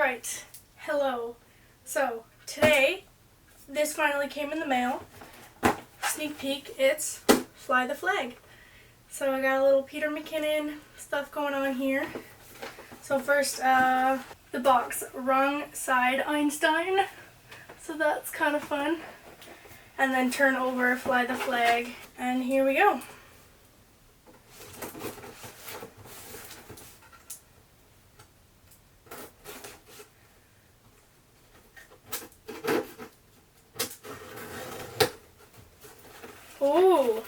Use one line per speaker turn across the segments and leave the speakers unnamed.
Alright, hello. So, today, this finally came in the mail. Sneak peek, it's Fly the Flag. So I got a little Peter McKinnon stuff going on here. So first, the box, wrong side Einstein. So that's kind of fun. And then turn over, Fly the Flag, and here we go. Oh,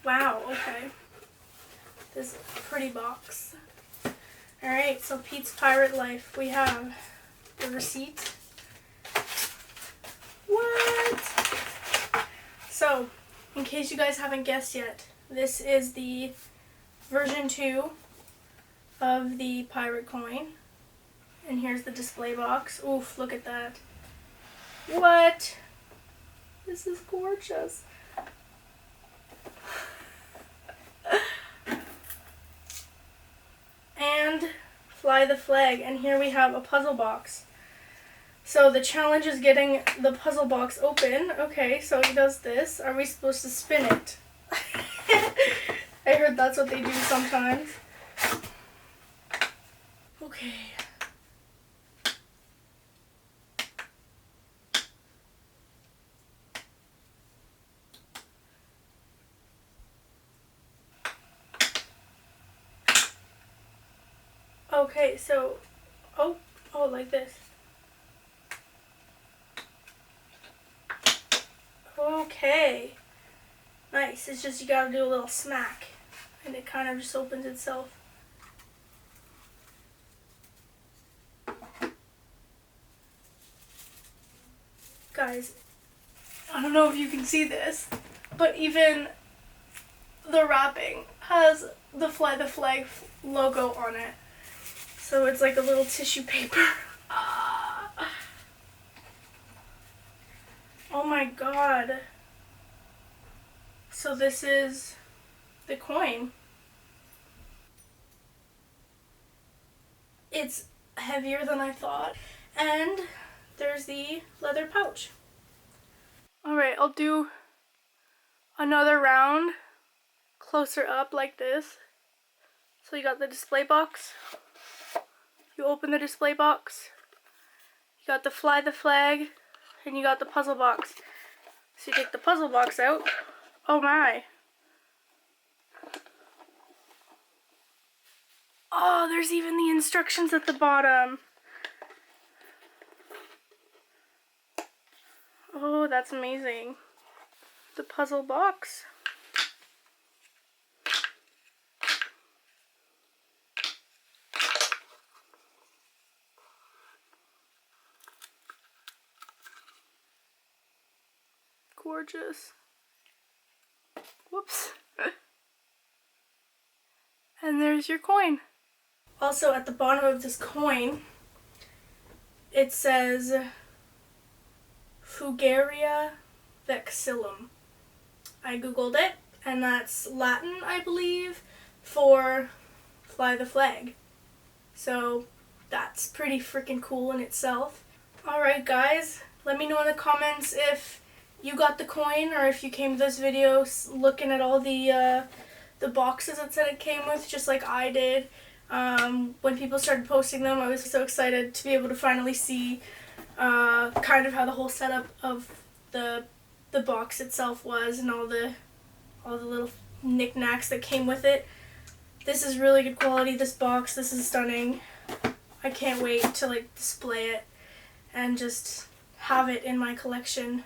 wow, okay. This is a pretty box. Alright, so Pete's Pirate Life. We have the receipt. What? So, in case you guys haven't guessed yet, this is the version 2 of the pirate coin. And here's the display box. Oof, look at that. What? This is gorgeous. And Fly the Flag. And here we have a puzzle box. So the challenge is getting the puzzle box open. Okay, so he does this. Are we supposed to spin it? I heard that's what they do sometimes. Okay. Okay, so, oh, like this. Okay, nice. It's just you gotta do a little smack, and it kind of just opens itself. Guys, I don't know if you can see this, but even the wrapping has the Fly the Flag logo on it. So it's like a little tissue paper. Oh my god. So this is the coin. It's heavier than I thought. And there's the leather pouch. Alright, I'll do another round closer up like this. So you got the display box. You open the display box, you got the Fly the Flag, and you got the puzzle box. So you take the puzzle box out. Oh my. Oh, there's even the instructions at the bottom. Oh, that's amazing. The puzzle box. Gorgeous. Whoops. And there's your coin. Also at the bottom of this coin, it says Fugaria vexillum. I googled it, and that's Latin, I believe, for Fly the Flag. So that's pretty freaking cool in itself. Alright guys, let me know in the comments if you got the coin, or if you came to this video looking at all the boxes that said it came with, just like I did. When people started posting them, I was so excited to be able to finally see kind of how the whole setup of the box itself was, and all the little knickknacks that came with it. This is really good quality, this box. This is stunning. I can't wait to like display it and just have it in my collection.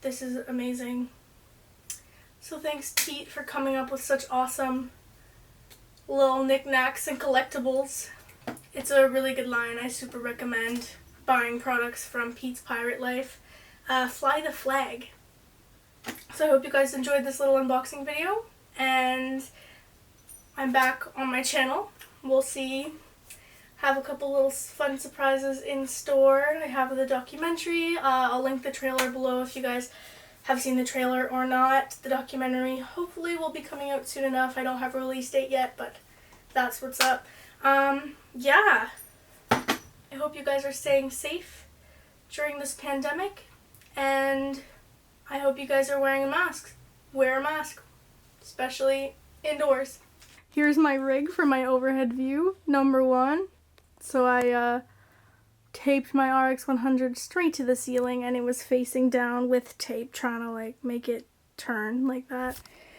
This is amazing. So thanks, Pete, for coming up with such awesome little knickknacks and collectibles. It's a really good line. I super recommend buying products from Pete's Pirate Life. Fly the Flag. So I hope you guys enjoyed this little unboxing video, and I'm back on my channel. We'll see. Have a couple little fun surprises in store. I have the documentary. I'll link the trailer below if you guys have seen the trailer or not. The documentary hopefully will be coming out soon enough. I don't have a release date yet, but that's what's up. Yeah. I hope you guys are staying safe during this pandemic, and I hope you guys are wearing a mask. Wear a mask, especially indoors. Here's my rig for my overhead view, number 1. So I taped my RX100 straight to the ceiling, and it was facing down with tape, trying to like make it turn like that.